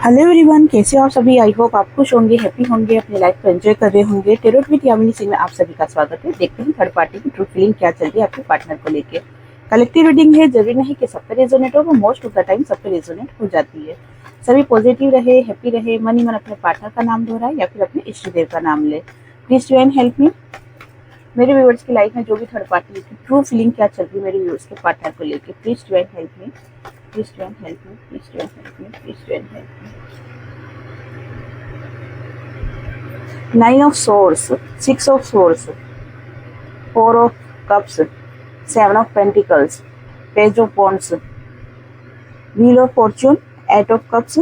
Hello everyone, कैसे हो आप सभी। आई होप आप खुश होंगे, हैप्पी होंगे, अपनी लाइफ को एंजॉय कर रहे होंगे। टेरोट विद यामिनी सिंह में आप सभी का स्वागत है। देखते हैं थर्ड पार्टी की ट्रू फीलिंग क्या चल रही है आपके पार्टनर को लेके। कलेक्टिव रीडिंग है, जरूरी नहीं कि सब पे रेजोनेट हो, वो मोस्ट ऑफ द टाइम सब पे रेजोनेट हो जाती है। सभी पॉजिटिव रहे, हैप्पी रहे, मन ही मन अपने पार्टनर का नाम दोहराए या फिर अपने इष्ट देव का नाम ले। Please join help me. मेरे व्यूअर्स की लाइफ में जो भी थर्ड पार्टी की ट्रू फीलिंग क्या चल रही है मेरे व्यूअर्स के पार्टनर को लेके, please join help me, please join help me, please join help me, please join help me. Nine of Swords, Six of Swords, Four of Cups, Seven of Pentacles, Page of Wands, Wheel of Fortune, Eight of Cups,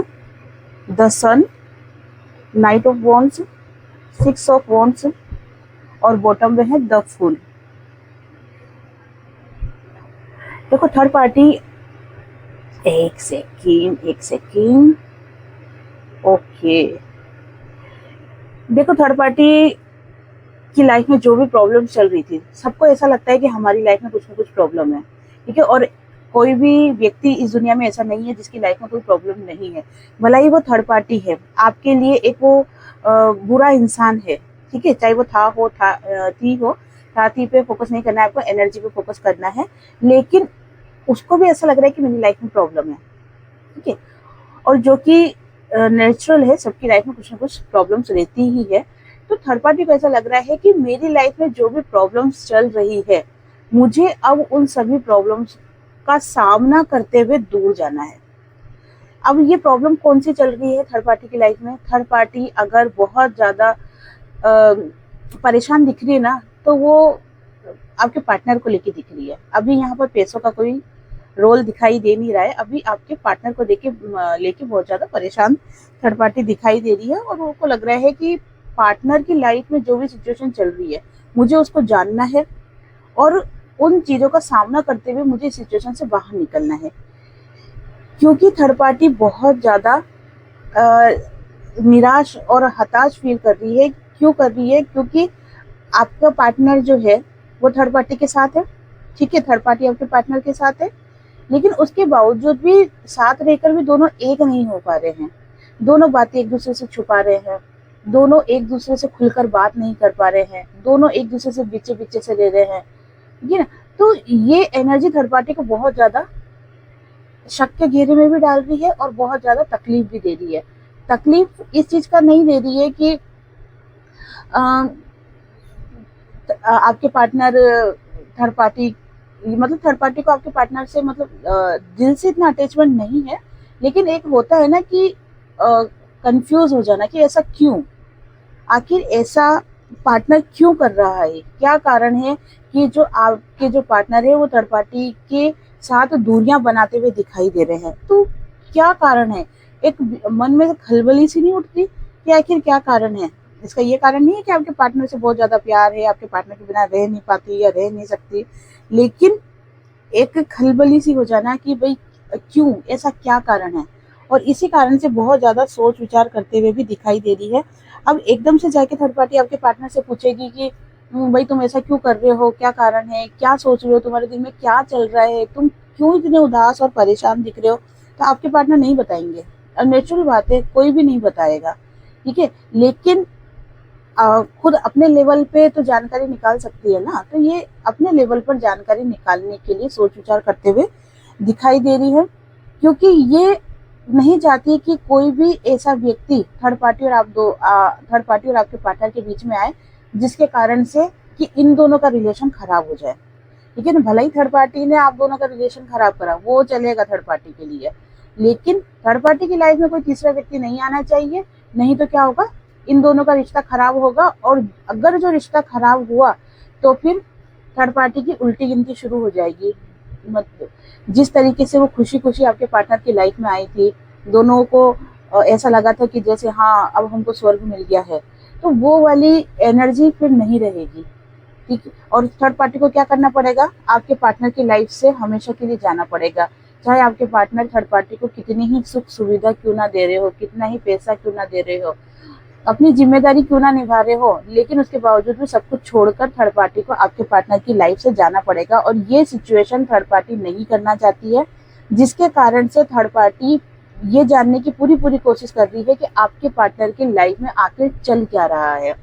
The Sun, Knight of Wands, Six of Wands और bottom में है the fool. देखो third party, एक second, okay. देखो third party की life में जो भी प्रॉब्लम चल रही थी, सबको ऐसा लगता है कि हमारी लाइफ में कुछ ना कुछ प्रॉब्लम है, ठीक है। और कोई भी व्यक्ति इस दुनिया में ऐसा नहीं है जिसकी लाइफ में कोई प्रॉब्लम नहीं है। भला ही वो थर्ड पार्टी है, आपके लिए एक वो बुरा इंसान है, ठीक है। चाहे वो थी पे फोकस नहीं करना है आपको, एनर्जी पे फोकस करना है। लेकिन उसको भी ऐसा लग रहा है कि मेरी लाइफ में प्रॉब्लम है, ठीक है। और जो कि नेचुरल है, सबकी लाइफ में कुछ ना कुछ प्रॉब्लम्स रहती ही है। तो थर्ड पार्टी को ऐसा लग रहा है कि मेरी लाइफ में जो भी प्रॉब्लम्स चल रही है, मुझे अब उन सभी प्रॉब्लम्स का सामना करते हुए दूर जाना है। अब ये प्रॉब्लम कौन सी चल रही है थर्ड पार्टी की लाइफ में? थर्ड पार्टी अगर बहुत ज्यादा परेशान दिख रही है ना, तो वो आपके पार्टनर को लेके दिख रही है। अभी यहाँ पर पैसों का कोई रोल दिखाई दे नहीं रहा है। अभी आपके पार्टनर को लेके बहुत ज्यादा परेशान थर्ड पार्टी दिखाई दे रही है। और उनको लग रहा है कि पार्टनर की लाइफ में जो भी सिचुएशन चल रही है, मुझे उसको जानना है और उन चीजों का सामना करते हुए मुझे इस सिचुएशन से बाहर निकलना है। क्योंकि थर्ड पार्टी बहुत ज्यादा निराश और हताश फील कर रही है। क्यों कर रही है? क्योंकि आपका पार्टनर जो है वो थर्ड पार्टी के साथ है, ठीक है। थर्ड पार्टी आपके पार्टनर के साथ है, लेकिन उसके बावजूद भी साथ रहकर भी दोनों एक नहीं हो पा रहे हैं। दोनों बातें एक दूसरे से छुपा रहे हैं, दोनों एक दूसरे से खुलकर बात नहीं कर पा रहे हैं, दोनों एक दूसरे से पीछे पीछे से रह रहे हैं, ठीक है ना। तो ये एनर्जी थर्ड पार्टी को बहुत ज्यादा शक के घेरे में भी डाल रही है और बहुत ज्यादा तकलीफ भी दे रही है। तकलीफ इस चीज का नहीं दे रही है कि आपके पार्टनर थर्ड पार्टी, मतलब थर्ड पार्टी को आपके पार्टनर से मतलब दिल से इतना अटैचमेंट नहीं है। लेकिन एक होता है ना कि कंफ्यूज हो जाना कि ऐसा क्यों, आखिर ऐसा पार्टनर क्यों कर रहा है, क्या कारण है कि जो आपके जो पार्टनर है वो थर्ड पार्टी के साथ दूरियां बनाते हुए दिखाई दे रहे हैं। तो क्या कारण है? एक मन में खलबली सी नहीं उठती कि आखिर क्या कारण है? इसका ये कारण नहीं है कि आपके पार्टनर से बहुत ज्यादा प्यार है, आपके पार्टनर के बिना रह नहीं पाती या रह नहीं सकती, लेकिन एक खलबली सी हो जाना कि भाई क्यों, ऐसा क्या कारण है। और इसी कारण से बहुत ज्यादा सोच विचार करते हुए भी दिखाई दे रही है। अब एकदम से जाके थर्ड पार्टी आपके पार्टनर से पूछेगी कि भाई तुम ऐसा क्यों कर रहे हो, क्या कारण है, क्या सोच रहे हो, तुम्हारे दिल में क्या चल रहा है, तुम क्यों इतने उदास और परेशान दिख रहे हो, तो आपके पार्टनर नहीं बताएंगे। और नेचुरल बात है, कोई भी नहीं बताएगा, ठीक है। लेकिन खुद अपने लेवल पे तो जानकारी निकाल सकती है ना। तो ये अपने लेवल पर जानकारी निकालने के लिए सोच विचार करते हुए दिखाई दे रही है, क्योंकि ये नहीं चाहती कि कोई भी ऐसा व्यक्ति थर्ड पार्टी और थर्ड पार्टी और आपके पार्टनर के बीच में आए जिसके कारण से कि इन दोनों का रिलेशन खराब हो जाए, ठीक है ना। भले ही थर्ड पार्टी ने आप दोनों का रिलेशन खराब करा, वो चलेगा थर्ड पार्टी के लिए, लेकिन थर्ड पार्टी की लाइफ में कोई तीसरा व्यक्ति नहीं आना चाहिए। नहीं तो क्या होगा, इन दोनों का रिश्ता खराब होगा। और अगर जो रिश्ता खराब हुआ तो फिर थर्ड पार्टी की उल्टी गिनती शुरू हो जाएगी। मतलब जिस तरीके से वो खुशी खुशी आपके पार्टनर की लाइफ में आई थी, दोनों को ऐसा लगा था कि जैसे हाँ अब हमको स्वर्ग मिल गया है, तो वो वाली एनर्जी फिर नहीं रहेगी, ठीक है। और थर्ड पार्टी को क्या करना पड़ेगा, आपके पार्टनर की लाइफ से हमेशा के लिए जाना पड़ेगा। चाहे आपके पार्टनर थर्ड पार्टी को कितनी ही सुख सुविधा क्यों ना दे रहे हो, कितना ही पैसा क्यों ना दे रहे हो, अपनी जिम्मेदारी क्यों ना निभा रहे हो, लेकिन उसके बावजूद भी सब कुछ छोड़कर थर्ड पार्टी को आपके पार्टनर की लाइफ से जाना पड़ेगा। और ये सिचुएशन थर्ड पार्टी नहीं करना चाहती है, जिसके कारण से थर्ड पार्टी ये जानने की पूरी पूरी कोशिश कर रही है कि आपके पार्टनर की लाइफ में आखिर चल क्या रहा है,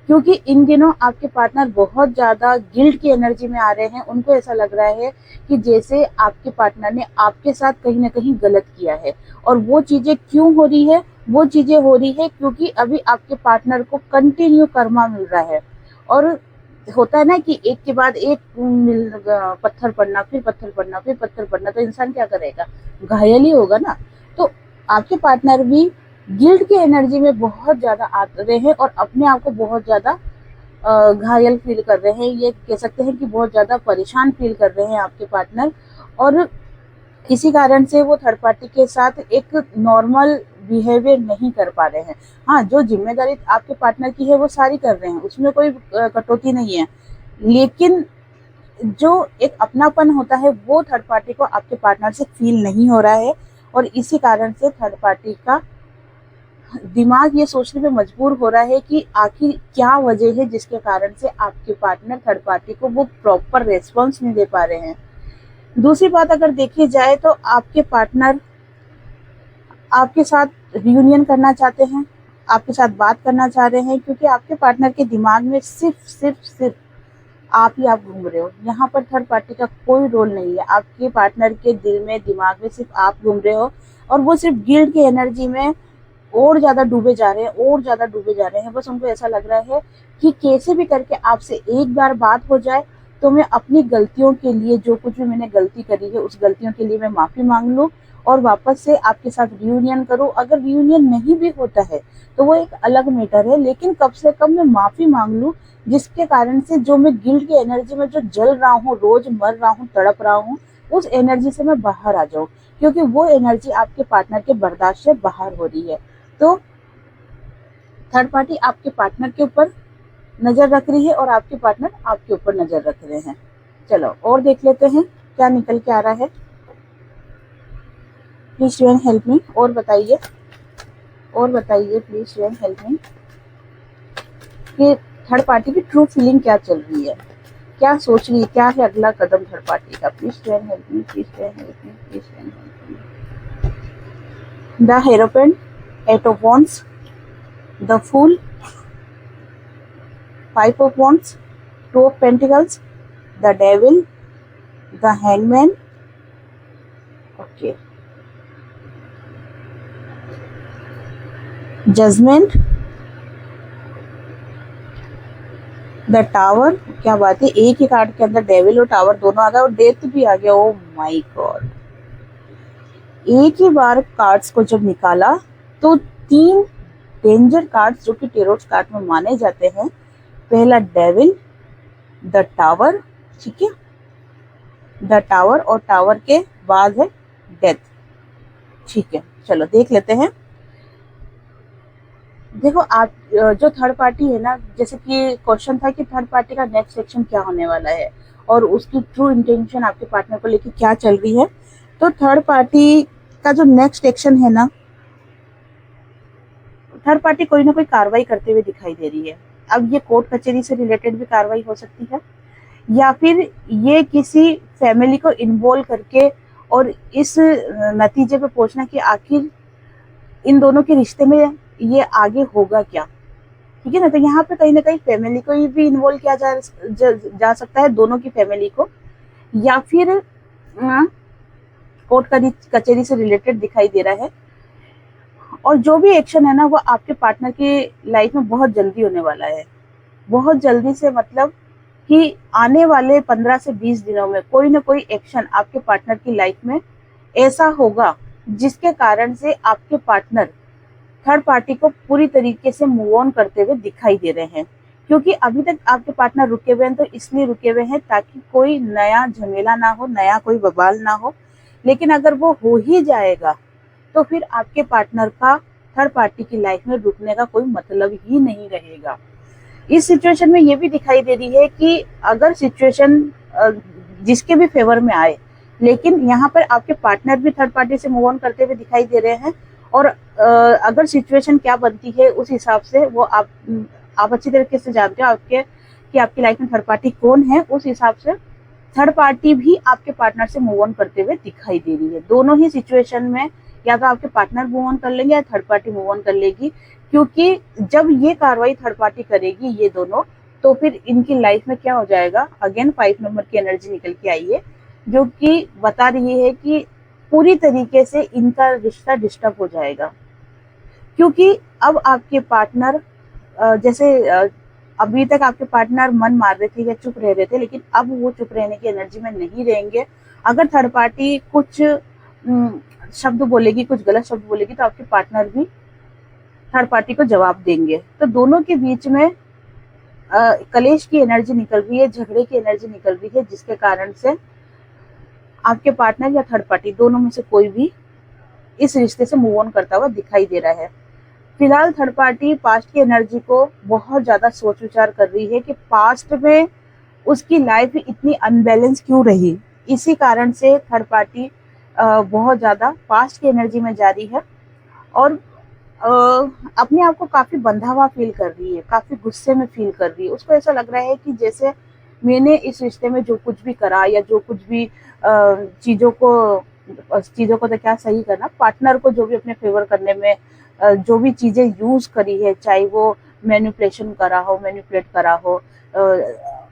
क्योंकि इन दिनों आपके पार्टनर बहुत ज़्यादा गिल्ट की एनर्जी में आ रहे हैं। उनको ऐसा लग रहा है कि जैसे आपके पार्टनर ने आपके साथ कहीं ना कहीं गलत किया है। और वो चीज़ें क्यों हो रही है? वो चीज़ें हो रही है क्योंकि अभी आपके पार्टनर को कंटिन्यू कर्मा मिल रहा है। और होता है ना कि एक के बाद एक पत्थर पड़ना, फिर पत्थर पड़ना, फिर पत्थर पड़ना, तो इंसान क्या करेगा? घायल ही होगा ना। तो आपके पार्टनर भी गिल्ट की एनर्जी में बहुत ज़्यादा आ रहे हैं और अपने आप को बहुत ज़्यादा घायल फील कर रहे हैं। ये कह सकते हैं कि बहुत ज़्यादा परेशान फील कर रहे हैं आपके पार्टनर। और इसी कारण से वो थर्ड पार्टी के साथ एक नॉर्मल बिहेवियर नहीं कर पा रहे हैं। हाँ, जो जिम्मेदारी आपके पार्टनर की है वो सारी कर रहे हैं, उसमें कोई कटौती नहीं है। लेकिन जो एक अपनापन होता है वो थर्ड पार्टी को आपके पार्टनर से फील नहीं हो रहा है। और इसी कारण से थर्ड पार्टी का दिमाग ये सोचने पे मजबूर हो रहा है कि आखिर क्या वजह है जिसके कारण से आपके पार्टनर थर्ड पार्टी को वो प्रॉपर रेस्पॉन्स नहीं दे पा रहे हैं। दूसरी बात अगर देखी जाए तो आपके पार्टनर आपके साथ रियूनियन करना चाहते हैं, आपके साथ बात करना चाह रहे हैं, क्योंकि आपके पार्टनर के दिमाग में सिर्फ आप ही आप घूम रहे हो। यहाँ पर थर्ड पार्टी का कोई रोल नहीं है। आपके पार्टनर के दिल में, दिमाग में सिर्फ आप घूम रहे हो और वो सिर्फ गिल्ट की एनर्जी में और ज़्यादा डूबे जा रहे हैं, और ज़्यादा डूबे जा रहे हैं। बस उनको ऐसा लग रहा है कि कैसे भी करके आपसे एक बार बात हो जाए तो मैं अपनी गलतियों के लिए, जो कुछ भी मैंने गलती करी है उस गलतियों के लिए मैं माफ़ी मांग लूँ और वापस से आपके साथ रियूनियन करूँ। अगर रियूनियन नहीं भी होता है तो वो एक अलग मैटर है, लेकिन कम से कम मैं माफ़ी मांग लूँ, जिसके कारण से जो मैं गिल्ट की एनर्जी में जो जल रहा हूँ, रोज मर रहा हूँ, तड़प रहा हूँ, उस एनर्जी से मैं बाहर आ जाऊँ, क्योंकि वो एनर्जी आपके पार्टनर के बर्दाश्त से बाहर हो रही है। तो थर्ड पार्टी आपके पार्टनर के ऊपर नजर रख रही है और आपके पार्टनर आपके ऊपर नजर रख रहे हैं। चलो और देख लेते हैं क्या निकल के आ रहा है। प्लीज यू एंड हेल्प मी। और बताइए प्लीज यू एंड हेल्प मी कि थर्ड पार्टी की ट्रू फीलिंग क्या चल रही है, क्या सोच रही है, क्या है अगला कदम थर्ड पार्टी का। Please you and help me, please you and help me, please you and help me. The hierophant, eight of wands, the fool, five of wands, two of pentacles, the devil, the hangman, okay, judgement, the tower. क्या बात है, एक ही card के अंदर devil और tower दोनों आ गए और डेथ भी आ गया। ओ माय गॉड, एक ही बार कार्ड्स को जब निकाला तो 3 डेंजर कार्ड्स जो कि टेरोट कार्ड में माने जाते हैं। पहला डेविल, द टावर, ठीक है, द टावर, और टावर के बाद है डेथ, ठीक है। चलो देख लेते हैं। देखो, आप जो थर्ड पार्टी है ना, जैसे कि क्वेश्चन था कि थर्ड पार्टी का नेक्स्ट एक्शन क्या होने वाला है और उसकी ट्रू इंटेंशन आपके पार्टनर को लेकर क्या चल रही है। तो थर्ड पार्टी का जो नेक्स्ट एक्शन है ना, थर्ड पार्टी कोई ना कोई कार्रवाई करते हुए दिखाई दे रही है। अब ये कोर्ट कचहरी से रिलेटेड भी कार्रवाई हो सकती है, या फिर ये किसी फैमिली को इन्वॉल्व करके और इस नतीजे पे पहुंचना कि आखिर इन दोनों के रिश्ते में ये आगे होगा क्या, ठीक है ना। तो यहाँ पे कहीं ना कहीं फैमिली को भी इन्वॉल्व किया जा सकता है, दोनों की फैमिली को, या फिर कोर्ट कचहरी से रिलेटेड दिखाई दे रहा है। और जो भी एक्शन है ना, वो आपके पार्टनर की लाइफ में बहुत जल्दी होने वाला है। बहुत जल्दी से मतलब कि आने वाले 15 से 20 दिनों में कोई ना कोई एक्शन आपके पार्टनर की लाइफ में ऐसा होगा जिसके कारण से आपके पार्टनर थर्ड पार्टी को पूरी तरीके से मूव ऑन करते हुए दिखाई दे रहे हैं। क्योंकि अभी तक आपके पार्टनर रुके हुए हैं तो इसलिए रुके हुए हैं ताकि कोई नया झमेला ना हो, नया कोई बवाल ना हो। लेकिन अगर वो हो ही जाएगा तो फिर आपके पार्टनर का थर्ड पार्टी की लाइफ में रुकने का कोई मतलब ही नहीं रहेगा। इस सिचुएशन में ये भी दिखाई दे रही है कि अगर सिचुएशन जिसके भी फेवर में आए, लेकिन यहाँ पर आपके पार्टनर भी थर्ड पार्टी से मूव ऑन करते हुए दिखाई दे रहे हैं। और अगर सिचुएशन क्या बनती है उस हिसाब से वो आप अच्छी तरीके से जानते हो कि आपकी लाइफ में थर्ड पार्टी कौन है। उस हिसाब से थर्ड पार्टी भी आपके पार्टनर से मूव ऑन करते हुए दिखाई दे रही है। दोनों ही सिचुएशन में या तो आपके पार्टनर मूव ऑन कर लेंगे या थर्ड पार्टी मूव ऑन कर लेगी, क्योंकि जब ये कार्रवाई थर्ड पार्टी करेगी ये दोनों, तो फिर इनकी लाइफ में क्या हो जाएगा। अगेन 5 नंबर की एनर्जी निकल के आई है, जो कि बता रही है कि पूरी तरीके से इनका रिश्ता डिस्टर्ब हो जाएगा, क्योंकि अब आपके पार्टनर जैसे अभी तक आपके पार्टनर मन मार रहे थे या चुप रह रहे थे, लेकिन अब वो चुप रहने की एनर्जी में नहीं रहेंगे। अगर थर्ड पार्टी कुछ शब्द बोलेगी, कुछ गलत शब्द बोलेगी, तो आपके पार्टनर भी थर्ड पार्टी को जवाब देंगे। तो दोनों के बीच में कलेश की एनर्जी निकल रही है, झगड़े की एनर्जी निकल रही है, जिसके कारण से आपके पार्टनर या थर्ड पार्टी दोनों में से कोई भी इस रिश्ते से मूव ऑन करता हुआ दिखाई दे रहा है। फिलहाल थर्ड पार्टी पास्ट की एनर्जी को बहुत ज्यादा सोच विचार कर रही है कि पास्ट में उसकी लाइफ इतनी अनबैलेंस क्यों रही। इसी कारण से थर्ड पार्टी बहुत ज्यादा पास्ट की एनर्जी में जा रही है और अपने आप को काफी बंधा हुआ फील कर रही है, काफी गुस्से में फील कर रही है। उसको ऐसा लग रहा है कि जैसे मैंने इस रिश्ते में जो कुछ भी करा या जो कुछ भी चीजों को तो क्या सही करना, पार्टनर को जो भी अपने फेवर करने में जो भी चीजें यूज करी है, चाहे वो मैनिपुलेट करा हो,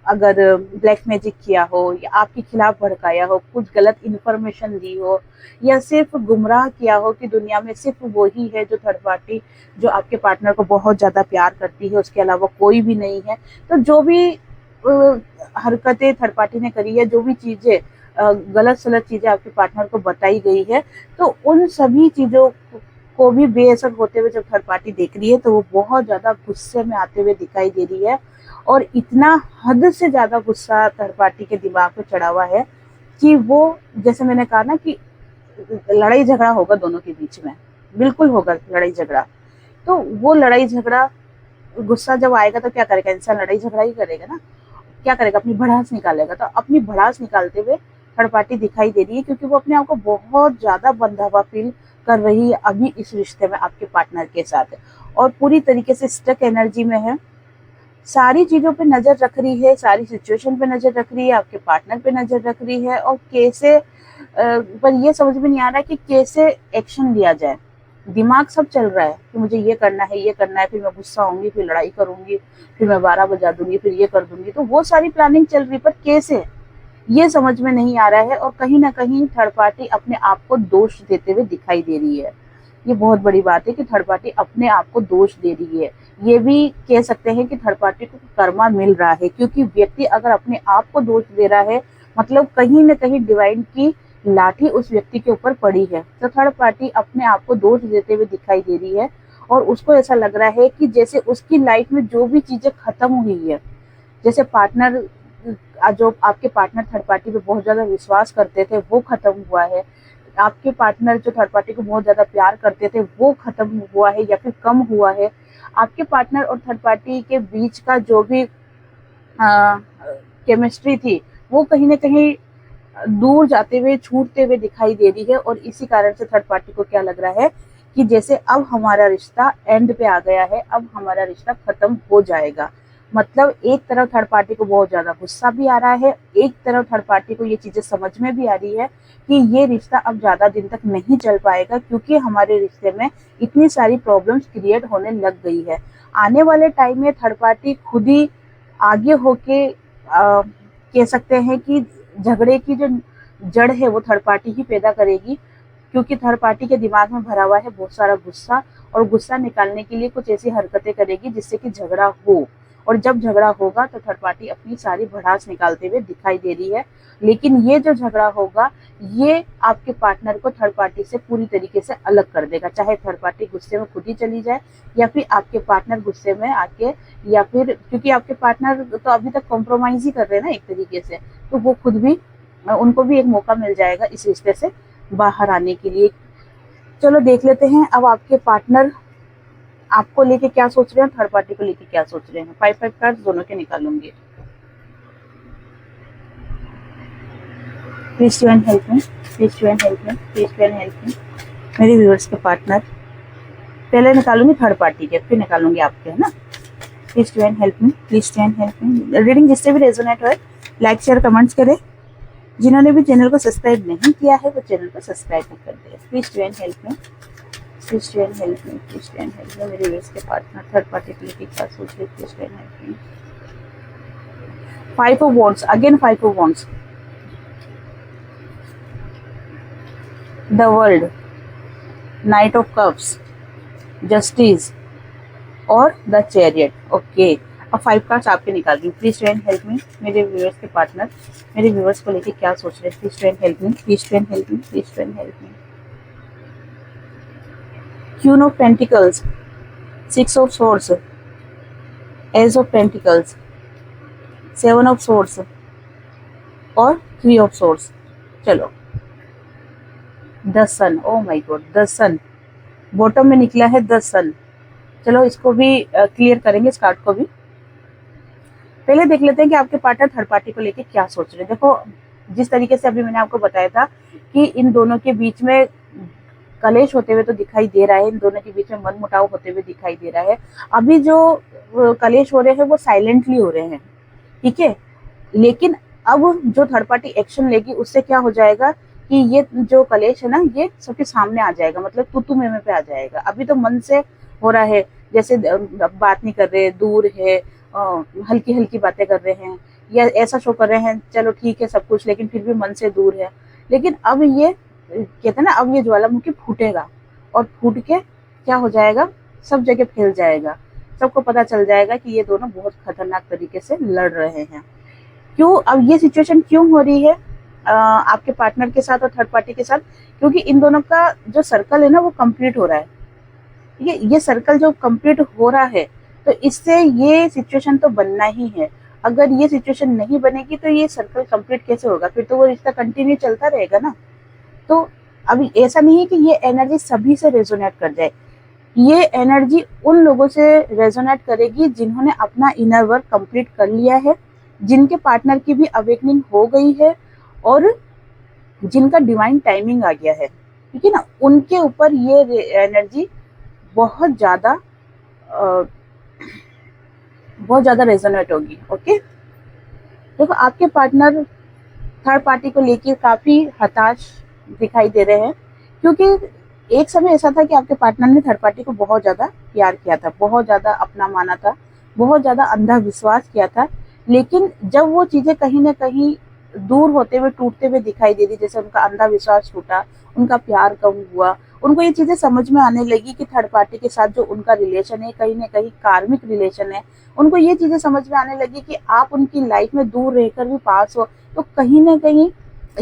अगर ब्लैक मैजिक किया हो या आपके खिलाफ भड़काया हो, कुछ गलत इन्फॉर्मेशन दी हो, या सिर्फ गुमराह किया हो कि दुनिया में सिर्फ वो ही है जो थर्ड पार्टी, जो आपके पार्टनर को बहुत ज्यादा प्यार करती है, उसके अलावा कोई भी नहीं है। तो जो भी हरकतें थर्ड पार्टी ने करी है, जो भी चीजें गलत सलत चीजें आपके पार्टनर को बताई गई है, तो उन सभी चीजों को भी बेअसर होते हुए जब थर्ड पार्टी देख रही है, तो वो बहुत ज्यादा गुस्से में आते हुए दिखाई दे रही है। और इतना हद से ज्यादा गुस्सा थर्ड पार्टी के दिमाग पे चढ़ा हुआ है कि वो, जैसे मैंने कहा ना कि लड़ाई झगड़ा होगा दोनों के बीच में, बिल्कुल होगा लड़ाई झगड़ा। तो वो लड़ाई झगड़ा, गुस्सा जब आएगा तो क्या करेगा इंसान, लड़ाई झगड़ा ही करेगा ना। क्या करेगा, अपनी भड़ास निकालेगा। तो अपनी भड़ास निकालते हुए थर्ड पार्टी दिखाई दे रही है, क्योंकि वो अपने आप को बहुत ज्यादा बंधा हुआ फील कर रही है अभी इस रिश्ते में आपके पार्टनर के साथ, और पूरी तरीके से स्टक एनर्जी में है। सारी चीजों पे नजर रख रही है, सारी सिचुएशन पे नजर रख रही है, आपके पार्टनर पे नजर रख रही है, और कैसे पर ये समझ में नहीं आ रहा कि कैसे एक्शन लिया जाए। दिमाग सब चल रहा है कि मुझे ये करना है, ये करना है, फिर मैं गुस्सा होंगी, फिर लड़ाई करूंगी, फिर मैं 12 बजा दूंगी, फिर ये कर दूंगी। तो वो सारी प्लानिंग चल रही, पर कैसे ये समझ में नहीं आ रहा है। और कहीं ना कहीं थर्ड पार्टी अपने आप को दोष देते हुए दिखाई दे रही है। ये बहुत बड़ी बात है कि थर्ड पार्टी अपने आप को दोष दे रही है। ये भी कह सकते हैं कि थर्ड पार्टी को कर्मा मिल रहा है, क्योंकि व्यक्ति अगर अपने आप को दोष दे रहा है, मतलब कहीं ना कहीं डिवाइन की लाठी उस व्यक्ति के ऊपर पड़ी है। तो थर्ड पार्टी अपने आप को दोष देते हुए दिखाई दे रही है, और उसको ऐसा लग रहा है कि जैसे उसकी लाइफ में जो भी चीजें खत्म हुई है, जैसे पार्टनर, जो आपके पार्टनर थर्ड पार्टी पे बहुत ज्यादा विश्वास करते थे, वो खत्म हुआ है। आपके पार्टनर जो थर्ड पार्टी को बहुत ज्यादा प्यार करते थे, वो खत्म हुआ है या फिर कम हुआ है। आपके पार्टनर और थर्ड पार्टी के बीच का जो भी केमिस्ट्री थी, वो कहीं ना कहीं दूर जाते हुए, छूटते हुए दिखाई दे रही है। और इसी कारण से थर्ड पार्टी को क्या लग रहा है कि जैसे अब हमारा रिश्ता एंड पे आ गया है, अब हमारा रिश्ता खत्म हो जाएगा। मतलब एक तरफ थर्ड पार्टी को बहुत ज्यादा गुस्सा भी आ रहा है, एक तरफ थर्ड पार्टी को ये चीजें समझ में भी आ रही है कि ये रिश्ता अब ज्यादा दिन तक नहीं चल पाएगा, क्योंकि हमारे रिश्ते में इतनी सारी प्रॉब्लम्स क्रिएट होने लग गई है। आने वाले टाइम में थर्ड पार्टी खुद ही आगे होके कह सकते हैं कि झगड़े की जो जड़ है वो थर्ड पार्टी ही पैदा करेगी, क्योंकि थर्ड पार्टी के दिमाग में भरा हुआ है बहुत सारा गुस्सा, और गुस्सा निकालने के लिए कुछ ऐसी हरकतें करेगी जिससे कि झगड़ा हो। और जब झगड़ा होगा तो थर्ड पार्टी अपनी सारी भड़ास निकालते हुए दिखाई दे रही है। लेकिन ये जो झगड़ा होगा, ये आपके पार्टनर को थर्ड पार्टी से पूरी तरीके से अलग कर देगा। चाहे थर्ड पार्टी गुस्से में खुद ही चली जाए, या फिर आपके पार्टनर गुस्से में आके, या फिर क्योंकि आपके पार्टनर तो अभी तक कॉम्प्रोमाइज ही कर रहे हैं ना एक तरीके से, तो वो खुद भी, उनको भी एक मौका मिल जाएगा इस रिश्ते से बाहर आने के लिए। चलो देख लेते हैं अब आपके पार्टनर आपको लेके क्या सोच रहे हैं, थर्ड पार्टी को लेके क्या सोच रहे हैं। 5 कार्ड दोनों के निकालूंगी। Please to and help me, please to and help me, please to and help me. मेरे व्यूअर्स के पार्टनर, पहले निकालूंगी थर्ड पार्टी के, फिर निकालूंगी आपके, है ना। Please to and help me, please to and help me. Reading जिससे भी रेजोनेट हो, लाइक शेयर कमेंट्स करें। जिन्होंने भी चैनल को सब्सक्राइब नहीं किया है वो चैनल को सब्सक्राइब भी कर दे। Please to and help me, please to and help me, please to and help me. मेरे व्यूअर्स के पार्टनर थर्ड पार्टी के लिए क्या सोच रहे, please to and help me. 5 of wands, again 5 of wands, the world, knight of cups, justice और the chariot. Okay, अब 5 cards आपके निकाल रही हूँ। Please to and help me. मेरे व्यूअर्स के पार्टनर मेरे व्यूअर्स को लेके क्या सोच रहे हैं, please to and help me, please to and help me, please to and help me. Queen of pentacles, 6 of swords, ace of pentacles, 7 of swords और 3 ऑफ सोर्ड्स। चलो, the sun, oh my god, the sun bottom में निकला है, the सन। चलो इसको भी clear करेंगे, इस कार्ड को भी। पहले देख लेते हैं कि आपके पार्टनर थर्ड पार्टी को लेके क्या सोच रहे हैं। देखो, जिस तरीके से अभी मैंने आपको बताया था कि इन दोनों के बीच में कलेश होते हुए तो दिखाई दे रहा है, इन दोनों के बीच में मनमुटाव होते हुए दिखाई दे रहा है। अभी जो कलेश हो रहे हैं वो साइलेंटली हो रहे हैं, ठीक है। लेकिन अब जो थर्ड पार्टी एक्शन लेगी उससे क्या हो जाएगा कि ये जो कलेश है ना, ये सबके सामने आ जाएगा, मतलब तू में पे आ जाएगा। अभी तो मन से हो रहा है, जैसे बात नहीं कर रहे, दूर है, हल्की हल्की बातें कर रहे हैं या ऐसा शो कर रहे हैं, चलो ठीक है सब कुछ, लेकिन फिर भी मन से दूर है। लेकिन अब ये कहते हैं ना, अब ये ज्वालामुखी फूटेगा और फूट के क्या हो जाएगा, सब जगह फैल जाएगा, सबको पता चल जाएगा कि ये दोनों बहुत खतरनाक तरीके से लड़ रहे हैं। क्यों अब ये सिचुएशन क्यों हो रही है आपके पार्टनर के साथ और थर्ड पार्टी के साथ? क्योंकि इन दोनों का जो सर्कल है ना वो कंप्लीट हो रहा है। ये सर्कल जो कंप्लीट हो रहा है तो इससे ये सिचुएशन तो बनना ही है। अगर ये सिचुएशन नहीं बनेगी तो ये सर्कल कंप्लीट कैसे होगा? फिर तो वो रिश्ता कंटिन्यू चलता रहेगा ना। तो अभी ऐसा नहीं है कि ये एनर्जी सभी से रेजोनेट कर जाए, ये एनर्जी उन लोगों से रेजोनेट करेगी जिन्होंने अपना इनर वर्क कंप्लीट कर लिया है, जिनके पार्टनर की भी अवेकनिंग हो गई है और जिनका डिवाइन टाइमिंग आ गया है, ठीक है ना। उनके ऊपर ये एनर्जी बहुत ज़्यादा रेजोनेट होगी। ओके, देखो आपके पार्टनर थर्ड पार्टी को लेकर काफ़ी हताश दिखाई दे रहे हैं, क्योंकि एक समय ऐसा था कि आपके पार्टनर ने थर्ड पार्टी को बहुत ज़्यादा प्यार किया था, बहुत ज़्यादा अपना माना था, बहुत ज़्यादा अंधा विश्वास किया था। लेकिन जब वो चीज़ें कहीं ना कहीं दूर होते हुए, टूटते हुए दिखाई दे रही, जैसे उनका अंधा विश्वास टूटा, उनका प्यार कम हुआ, उनको ये चीज़ें समझ में आने लगी कि थर्ड पार्टी के साथ जो उनका रिलेशन है कहीं ना कहीं कार्मिक रिलेशन है। उनको ये चीज़ें समझ में आने लगी कि आप उनकी लाइफ में दूर रहकर भी पास हो, तो कहीं ना कहीं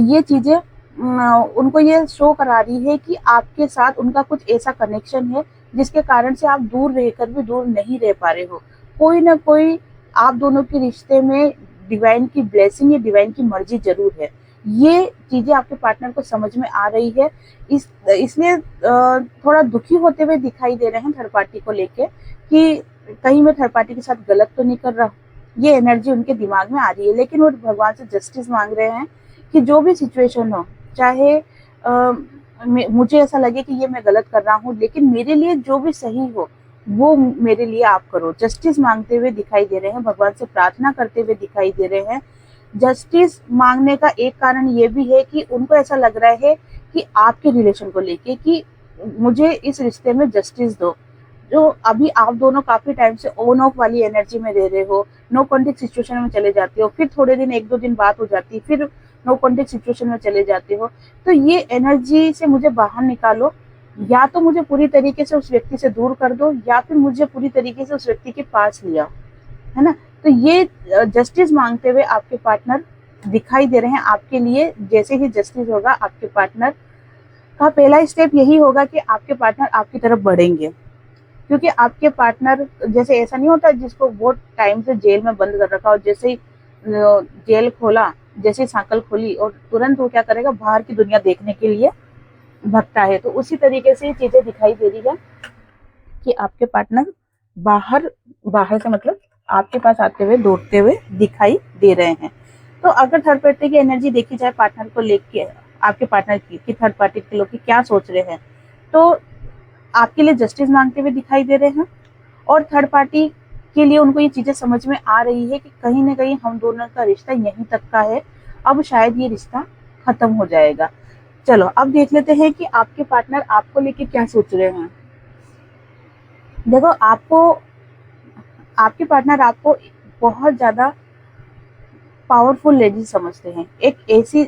ये चीज़ें उनको ये शो करा रही है कि आपके साथ उनका कुछ ऐसा कनेक्शन है जिसके कारण से आप दूर रहकर भी दूर नहीं रह पा रहे हो। कोई ना कोई आप दोनों के रिश्ते में डिवाइन की ब्लेसिंग या डिवाइन की मर्जी जरूर है। ये चीज़ें आपके पार्टनर को समझ में आ रही है, इसलिए थोड़ा दुखी होते हुए दिखाई दे रहे हैं थर्ड पार्टी को लेके कि कहीं मैं थर्ड पार्टी के साथ गलत तो नहीं कर रहा। ये एनर्जी उनके दिमाग में आ रही है, लेकिन वो भगवान से जस्टिस मांग रहे हैं कि जो भी सिचुएशन हो, चाहे मुझे ऐसा लगे कि ये मैं गलत कर रहा हूँ, लेकिन मेरे लिए जो भी सही हो वो मेरे लिए आप करो। जस्टिस मांगते हुए दिखाई दे रहे हैं, भगवान से प्रार्थना करते हुए दिखाई दे रहे हैं। जस्टिस मांगने का एक कारण ये भी है कि उनको ऐसा लग रहा है कि आपके रिलेशन को लेके कि मुझे इस रिश्ते में जस्टिस दो। जो अभी आप दोनों काफी टाइम से ऑन ऑफ वाली एनर्जी में रह रहे हो, नो कॉन्टेक्ट सिचुएशन में चले जाते हो, फिर थोड़े दिन 1-2 दिन बात हो जाती, फिर नो कॉन्टेक्ट सिचुएशन में चले जाते हो। तो ये एनर्जी से मुझे बाहर निकालो, या तो मुझे पूरी तरीके से उस व्यक्ति से दूर कर दो या फिर मुझे पूरी तरीके से उस व्यक्ति के पास लिया, है ना। तो ये जस्टिस मांगते हुए आपके पार्टनर दिखाई दे रहे हैं आपके लिए। जैसे ही जस्टिस होगा, आपके पार्टनर का पहला स्टेप यही होगा कि आपके पार्टनर आपकी तरफ बढ़ेंगे, क्योंकि आपके पार्टनर जैसे ऐसा नहीं होता जिसको बहुत टाइम से जेल में बंद कर रखा हो, जैसे ही जेल खोला, जैसे सांकल खोली और तुरंत वो क्या करेगा, बाहर की दुनिया देखने के लिए भगता है। तो उसी तरीके से चीजें दिखाई दे रही है कि आपके पार्टनर बाहर से मतलब आपके पास आते हुए, दौड़ते हुए दिखाई दे रहे हैं। तो अगर थर्ड पार्टी की एनर्जी देखी जाए पार्टनर को लेके, आपके पार्टनर की कि थर्ड पार्टी के लोग क्या सोच रहे हैं, तो आपके लिए जस्टिस मांगते हुए दिखाई दे रहे हैं और थर्ड पार्टी के लिए उनको ये चीजें समझ में आ रही है कि कहीं ना कहीं हम दोनों का रिश्ता यहीं तक का है, अब शायद ये रिश्ता खत्म हो जाएगा। चलो अब देख लेते हैं कि आपके पार्टनर आपको लेके क्या सोच रहे हैं। देखो आपके पार्टनर आपको बहुत ज्यादा पावरफुल लेडीज समझते हैं। एक ऐसी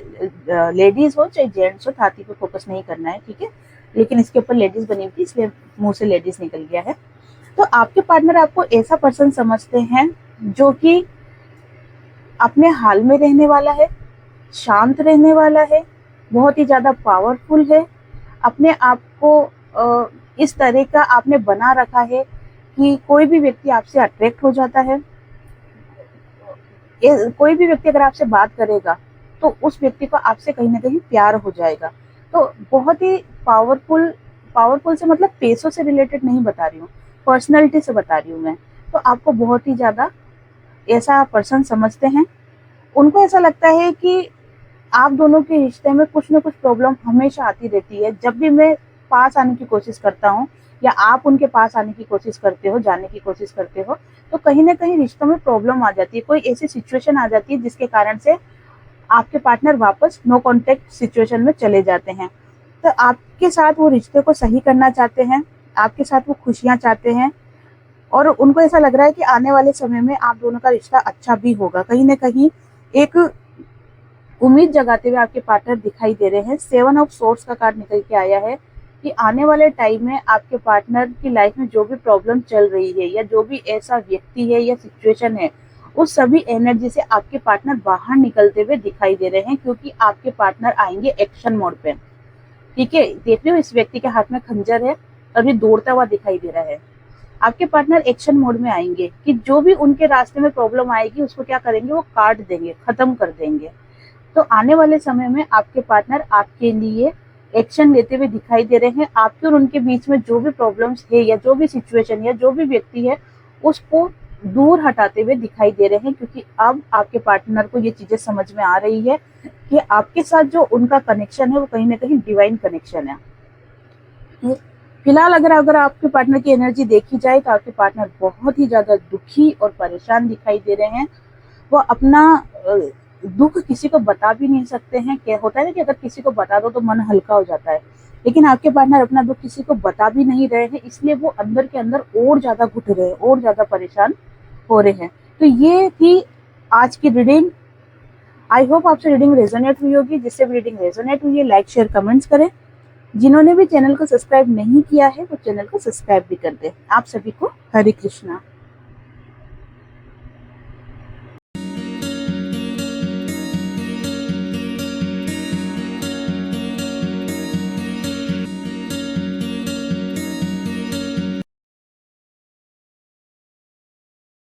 लेडीज हो चाहे जेंट्स हो, छाती पे फोकस नहीं करना है, ठीक है, लेकिन इसके ऊपर लेडीज बनी हुई थी इसलिए मुंह से लेडीज निकल गया है। तो आपके पार्टनर आपको ऐसा पर्सन समझते हैं जो कि अपने हाल में रहने वाला है, शांत रहने वाला है, बहुत ही ज्यादा पावरफुल है, अपने आप को इस तरह का आपने बना रखा है कि कोई भी व्यक्ति आपसे अट्रैक्ट हो जाता है। कोई भी व्यक्ति अगर आपसे बात करेगा तो उस व्यक्ति को आपसे कहीं ना कहीं प्यार हो जाएगा। तो बहुत ही पावरफुल से मतलब पैसों से रिलेटेड नहीं बता रही हूँ, पर्सनैलिटी से बता रही हूँ मैं। तो आपको बहुत ही ज्यादा ऐसा पर्सन समझते हैं। उनको ऐसा लगता है कि आप दोनों के रिश्ते में कुछ ना कुछ प्रॉब्लम हमेशा आती रहती है। जब भी मैं पास आने की कोशिश करता हूँ या आप उनके पास आने की कोशिश करते हो, जाने की कोशिश करते हो, तो कहीं ना कहीं रिश्तों में प्रॉब्लम आ जाती है। कोई ऐसी सिचुएशन आ जाती है जिसके कारण से आपके पार्टनर वापस नो कॉन्टेक्ट सिचुएशन में चले जाते हैं। तो आपके साथ वो रिश्ते को सही करना चाहते हैं, आपके साथ वो खुशियां चाहते हैं, और उनको ऐसा लग रहा है कि आने वाले समय में आप दोनों का रिश्ता अच्छा भी होगा। कहीं ना कहीं एक उम्मीद जगाते हुए आपके पार्टनर दिखाई दे रहे हैं। 7 ऑफ सोर्ड्स का कार्ड निकल के आया है कि आने वाले टाइम में आपके पार्टनर की लाइफ में जो भी प्रॉब्लम चल रही है या जो भी ऐसा व्यक्ति है या सिचुएशन है, उस सभी एनर्जी से आपके पार्टनर बाहर निकलते हुए दिखाई दे रहे हैं, क्योंकि आपके पार्टनर आएंगे एक्शन मोड पे। ठीक है, देख रहे हो इस व्यक्ति के हाथ में खंजर है और ये दौड़ता हुआ दिखाई दे रहा है। आपके पार्टनर एक्शन मोड में आएंगे कि जो भी उनके रास्ते में प्रॉब्लम आएगी उसको क्या करेंगे, वो काट देंगे, खत्म कर देंगे। तो आने वाले समय में आपके पार्टनर आपके लिए एक्शन लेते हुए दिखाई दे रहे हैं। आपके और उनके बीच में जो भी प्रॉब्लम्स है या जो भी सिचुएशन या जो भी व्यक्ति है उसको दूर हटाते हुए दिखाई दे रहे हैं, क्योंकि अब आपके पार्टनर को ये चीजें समझ में आ रही है कि आपके साथ जो उनका कनेक्शन है वो कहीं ना कहीं डिवाइन कनेक्शन है। फिलहाल अगर आपके पार्टनर की एनर्जी देखी जाए तो आपके पार्टनर बहुत ही ज्यादा दुखी और परेशान दिखाई दे रहे हैं। वो अपना दुख किसी को बता भी नहीं सकते हैं। क्या होता है ना कि अगर किसी को बता दो तो मन हल्का हो जाता है, लेकिन आपके पार्टनर अपना दुख किसी को बता भी नहीं रहे हैं, इसलिए वो अंदर के अंदर और ज्यादा घुट रहे हैं, और ज्यादा परेशान हो रहे हैं। तो ये थी आज की रीडिंग। आई होप आपसे रीडिंग रेजोनेट हुई होगी। जिससे भी रीडिंग रेजोनेट हुई है लाइक शेयर कमेंट्स करें। जिन्होंने भी चैनल को सब्सक्राइब नहीं किया है वो चैनल को सब्सक्राइब भी कर दे। आप सभी को हरे कृष्णा।